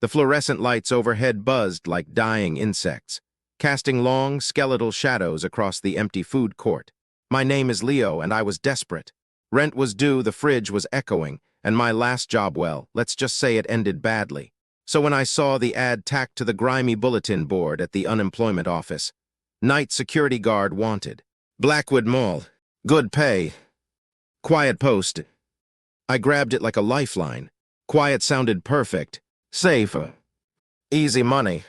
The fluorescent lights overhead buzzed like dying insects, casting long, skeletal shadows across the empty food court. My name is Leo, and I was desperate. Rent was due, the fridge was echoing, and my last job, well, let's just say it ended badly. So when I saw the ad tacked to the grimy bulletin board at the unemployment office, night security guard wanted, Blackwood Mall, good pay, quiet post, I grabbed it like a lifeline. Quiet sounded perfect, safe, easy money.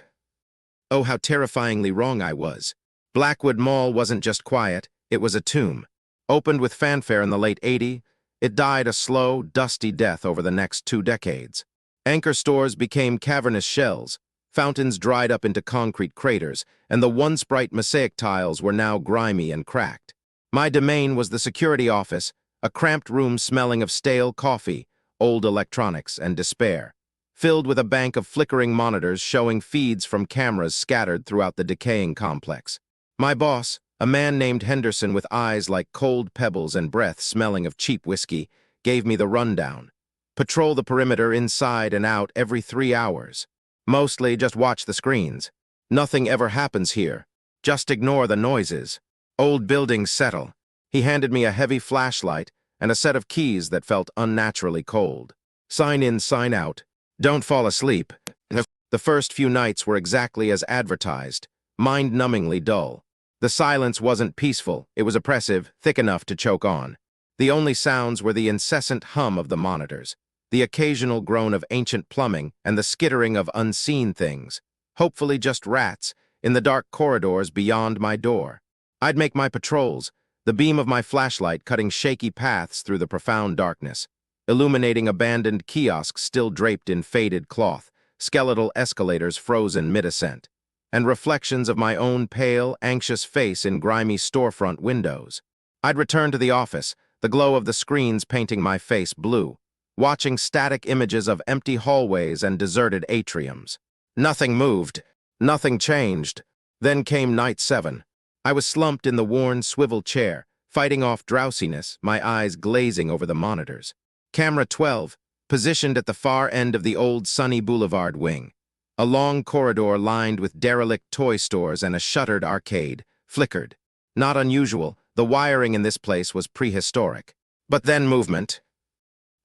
Oh, how terrifyingly wrong I was. Blackwood Mall wasn't just quiet, it was a tomb. Opened with fanfare in the late '80s, it died a slow, dusty death over the next 2 decades. Anchor stores became cavernous shells, fountains dried up into concrete craters, and the once bright mosaic tiles were now grimy and cracked. My domain was the security office, a cramped room smelling of stale coffee, old electronics, and despair, filled with a bank of flickering monitors showing feeds from cameras scattered throughout the decaying complex. My boss, a man named Henderson with eyes like cold pebbles and breath smelling of cheap whiskey, gave me the rundown. Patrol the perimeter inside and out every 3 hours. Mostly just watch the screens. Nothing ever happens here. Just ignore the noises. Old buildings settle. He handed me a heavy flashlight and a set of keys that felt unnaturally cold. Sign in, sign out. Don't fall asleep. The first few nights were exactly as advertised, mind-numbingly dull. The silence wasn't peaceful, it was oppressive, thick enough to choke on. The only sounds were the incessant hum of the monitors, the occasional groan of ancient plumbing, and the skittering of unseen things, hopefully just rats, in the dark corridors beyond my door. I'd make my patrols, the beam of my flashlight cutting shaky paths through the profound darkness, illuminating abandoned kiosks still draped in faded cloth, skeletal escalators frozen mid-ascent, and reflections of my own pale, anxious face in grimy storefront windows. I'd return to the office, the glow of the screens painting my face blue, watching static images of empty hallways and deserted atriums. Nothing moved. Nothing changed. Then came night 7. I was slumped in the worn swivel chair, fighting off drowsiness, my eyes glazing over the monitors. Camera 12, positioned at the far end of the old Sunny Boulevard wing. A long corridor lined with derelict toy stores and a shuttered arcade, flickered. Not unusual, the wiring in this place was prehistoric. But then movement.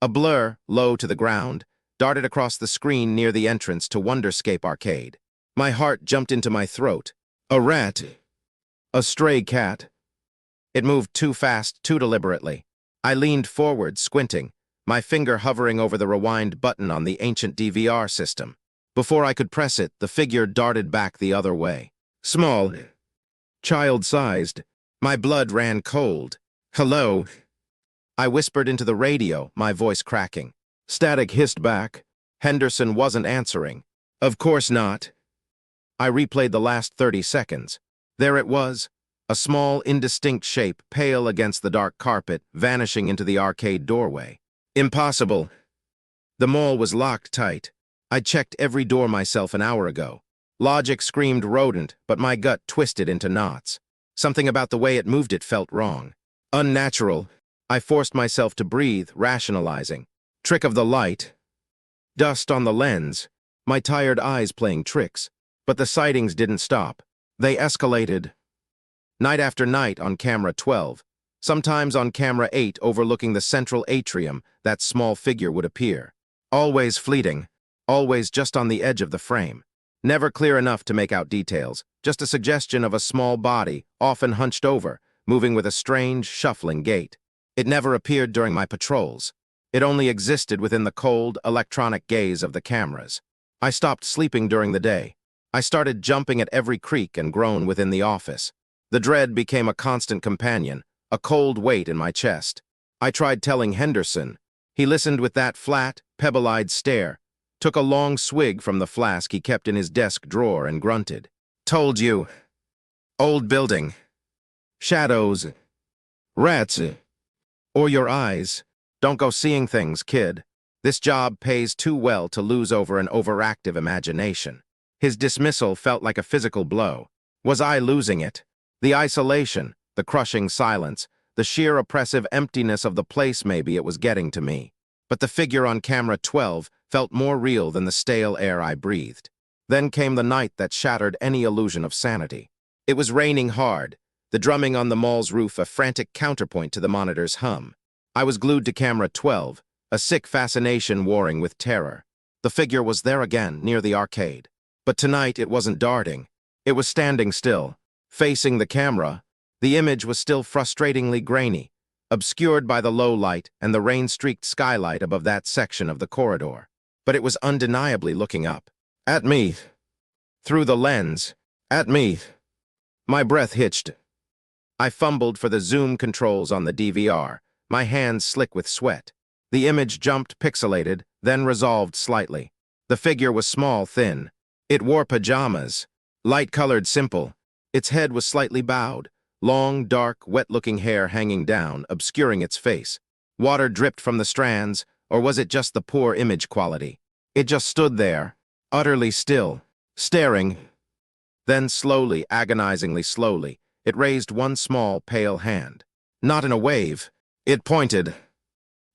A blur, low to the ground, darted across the screen near the entrance to Wonderscape Arcade. My heart jumped into my throat. A rat. A stray cat. It moved too fast, too deliberately. I leaned forward, squinting, my finger hovering over the rewind button on the ancient DVR system. Before I could press it, the figure darted back the other way. Small. Child-sized. My blood ran cold. Hello. I whispered into the radio, my voice cracking. Static hissed back. Henderson wasn't answering. Of course not. I replayed the last 30 seconds. There it was, a small, indistinct shape, pale against the dark carpet, vanishing into the arcade doorway. Impossible. The mall was locked tight. I'd checked every door myself an hour ago. Logic screamed rodent, but my gut twisted into knots. Something about the way it moved it felt wrong. Unnatural. I forced myself to breathe, rationalizing. Trick of the light. Dust on the lens. My tired eyes playing tricks. But the sightings didn't stop. They escalated. Night after night on camera 12. Sometimes on camera 8 overlooking the central atrium, that small figure would appear. Always fleeting. Always just on the edge of the frame. Never clear enough to make out details. Just a suggestion of a small body, often hunched over, moving with a strange, shuffling gait. It never appeared during my patrols. It only existed within the cold, electronic gaze of the cameras. I stopped sleeping during the day. I started jumping at every creak and groan within the office. The dread became a constant companion, a cold weight in my chest. I tried telling Henderson. He listened with that flat, pebble-eyed stare, took a long swig from the flask he kept in his desk drawer and grunted. Told you. Old building. Shadows. Rats. Or your eyes. Don't go seeing things, kid. This job pays too well to lose over an overactive imagination. His dismissal felt like a physical blow. Was I losing it? The isolation, the crushing silence, the sheer oppressive emptiness of the place, maybe it was getting to me. But the figure on camera 12, felt more real than the stale air I breathed. Then came the night that shattered any illusion of sanity. It was raining hard, the drumming on the mall's roof a frantic counterpoint to the monitor's hum. I was glued to camera 12, a sick fascination warring with terror. The figure was there again, near the arcade. But tonight it wasn't darting. It was standing still, facing the camera. The image was still frustratingly grainy, obscured by the low light and the rain-streaked skylight above that section of the corridor. But it was undeniably looking up. At me. Through the lens. At me. My breath hitched. I fumbled for the zoom controls on the DVR, my hands slick with sweat. The image jumped pixelated, then resolved slightly. The figure was small, thin. It wore pajamas, light-colored, simple. Its head was slightly bowed, long, dark, wet-looking hair hanging down, obscuring its face. Water dripped from the strands, or was it just the poor image quality? It just stood there, utterly still, staring. Then slowly, agonizingly slowly, it raised one small, pale hand. Not in a wave. It pointed.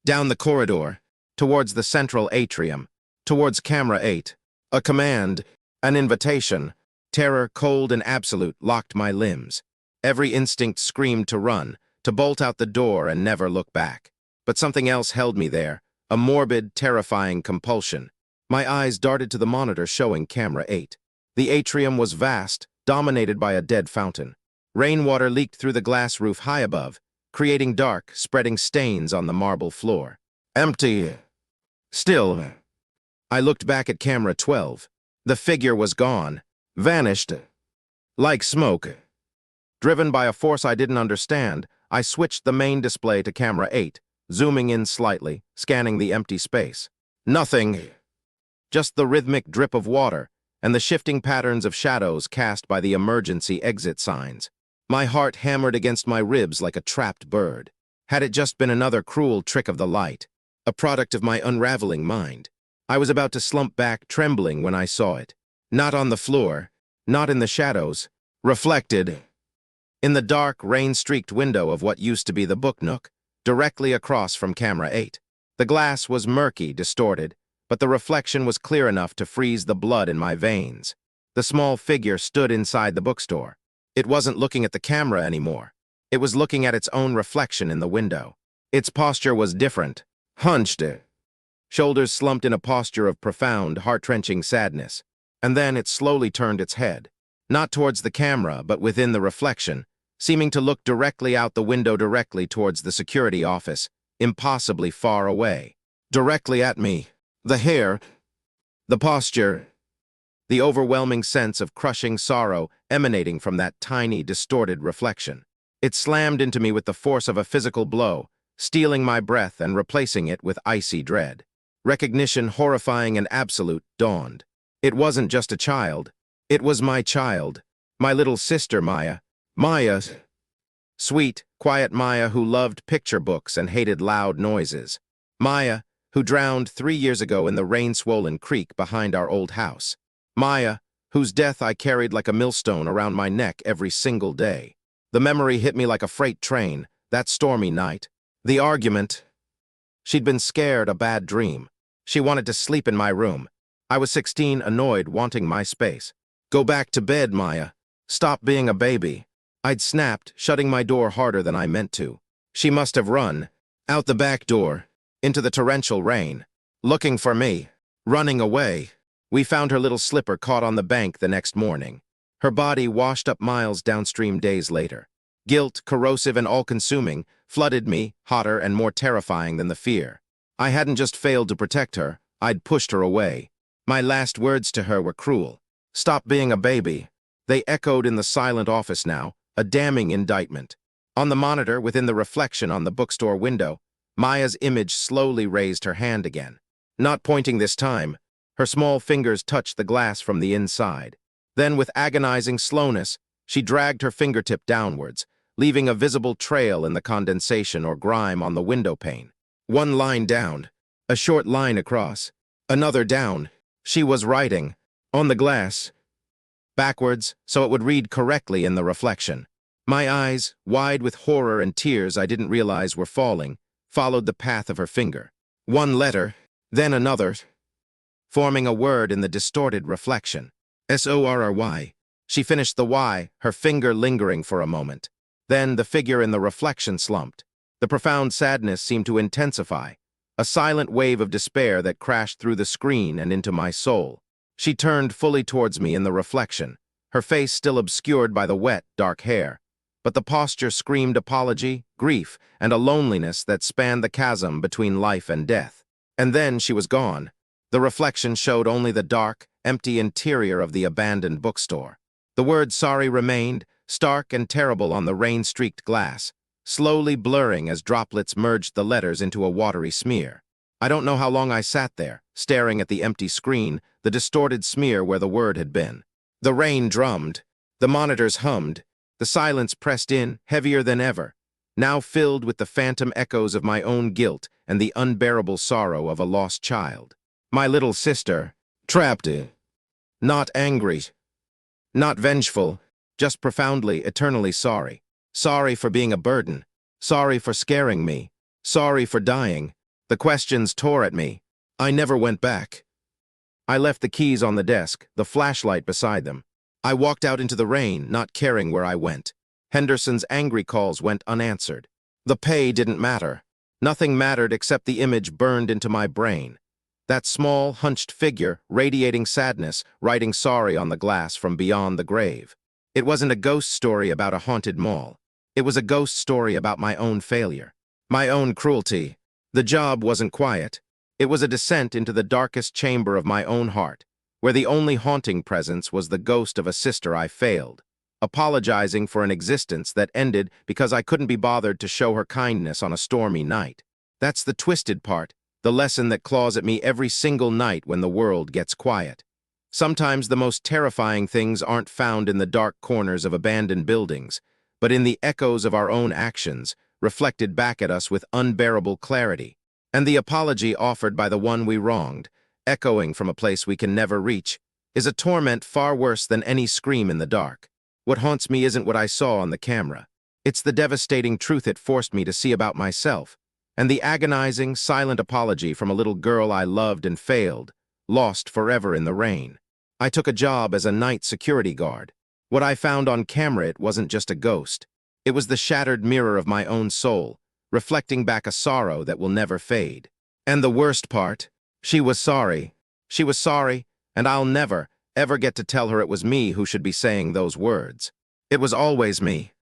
Down the corridor, towards the central atrium, towards camera 8. A command, an invitation. Terror, cold and absolute, locked my limbs. Every instinct screamed to run, to bolt out the door and never look back. But something else held me there, a morbid, terrifying compulsion. My eyes darted to the monitor showing camera 8. The atrium was vast, dominated by a dead fountain. Rainwater leaked through the glass roof high above, creating dark, spreading stains on the marble floor. Empty. Still. I looked back at camera 12. The figure was gone, vanished. Like smoke. Driven by a force I didn't understand, I switched the main display to camera 8, zooming in slightly, scanning the empty space. Nothing. Just the rhythmic drip of water and the shifting patterns of shadows cast by the emergency exit signs. My heart hammered against my ribs like a trapped bird. Had it just been another cruel trick of the light, a product of my unraveling mind? I was about to slump back, trembling, when I saw it. Not on the floor, not in the shadows, reflected in the dark, rain-streaked window of what used to be the book nook, directly across from camera 8. The glass was murky, distorted, but the reflection was clear enough to freeze the blood in my veins. The small figure stood inside the bookstore. It wasn't looking at the camera anymore. It was looking at its own reflection in the window. Its posture was different, hunched, shoulders slumped in a posture of profound, heart-wrenching sadness. And then it slowly turned its head, not towards the camera, but within the reflection, seeming to look directly out the window, directly towards the security office, impossibly far away. Directly at me. The hair, the posture, the overwhelming sense of crushing sorrow emanating from that tiny, distorted reflection. It slammed into me with the force of a physical blow, stealing my breath and replacing it with icy dread. Recognition, horrifying and absolute, dawned. It wasn't just a child. It was my child, my little sister Maya. Maya. Sweet, quiet Maya who loved picture books and hated loud noises. Maya, who drowned 3 years ago in the rain-swollen creek behind our old house. Maya, whose death I carried like a millstone around my neck every single day. The memory hit me like a freight train, that stormy night. The argument. She'd been scared, a bad dream. She wanted to sleep in my room. I was 16, annoyed, wanting my space. Go back to bed, Maya. Stop being a baby. I'd snapped, shutting my door harder than I meant to. She must have run. Out the back door. Into the torrential rain. Looking for me. Running away. We found her little slipper caught on the bank the next morning. Her body washed up miles downstream days later. Guilt, corrosive and all-consuming, flooded me, hotter and more terrifying than the fear. I hadn't just failed to protect her, I'd pushed her away. My last words to her were cruel. Stop being a baby. They echoed in the silent office now, a damning indictment. On the monitor, within the reflection on the bookstore window, Maya's image slowly raised her hand again. Not pointing this time, her small fingers touched the glass from the inside. Then, with agonizing slowness, she dragged her fingertip downwards, leaving a visible trail in the condensation or grime on the window pane. One line down, a short line across, another down. She was writing, on the glass, backwards, so it would read correctly in the reflection. My eyes, wide with horror and tears I didn't realize were falling, followed the path of her finger. One letter, then another. forming a word in the distorted reflection. S-O-R-R-Y. She finished the Y, her finger lingering for a moment. Then the figure in the reflection slumped. The profound sadness seemed to intensify, a silent wave of despair that crashed through the screen and into my soul. She turned fully towards me in the reflection, her face still obscured by the wet, dark hair. But the posture screamed apology, grief, and a loneliness that spanned the chasm between life and death. And then she was gone. The reflection showed only the dark, empty interior of the abandoned bookstore. The word sorry remained, stark and terrible on the rain-streaked glass, slowly blurring as droplets merged the letters into a watery smear. I don't know how long I sat there, staring at the empty screen, the distorted smear where the word had been. The rain drummed, the monitors hummed, the silence pressed in, heavier than ever, now filled with the phantom echoes of my own guilt and the unbearable sorrow of a lost child. My little sister, trapped, not angry, not vengeful, just profoundly, eternally sorry. Sorry for being a burden. Sorry for scaring me. Sorry for dying. The questions tore at me. I never went back. I left the keys on the desk, the flashlight beside them. I walked out into the rain, not caring where I went. Henderson's angry calls went unanswered. The pay didn't matter. Nothing mattered except the image burned into my brain. That small, hunched figure, radiating sadness, writing sorry on the glass from beyond the grave. It wasn't a ghost story about a haunted mall. It was a ghost story about my own failure, my own cruelty. The job wasn't quiet. It was a descent into the darkest chamber of my own heart, where the only haunting presence was the ghost of a sister I failed, apologizing for an existence that ended because I couldn't be bothered to show her kindness on a stormy night. That's the twisted part, the lesson that claws at me every single night when the world gets quiet. Sometimes the most terrifying things aren't found in the dark corners of abandoned buildings, but in the echoes of our own actions, reflected back at us with unbearable clarity. And the apology offered by the one we wronged, echoing from a place we can never reach, is a torment far worse than any scream in the dark. What haunts me isn't what I saw on the camera. It's the devastating truth it forced me to see about myself, and the agonizing, silent apology from a little girl I loved and failed, lost forever in the rain. I took a job as a night security guard. What I found on camera, it wasn't just a ghost. It was the shattered mirror of my own soul, reflecting back a sorrow that will never fade. And the worst part, she was sorry. She was sorry, and I'll never, ever get to tell her it was me who should be saying those words. It was always me.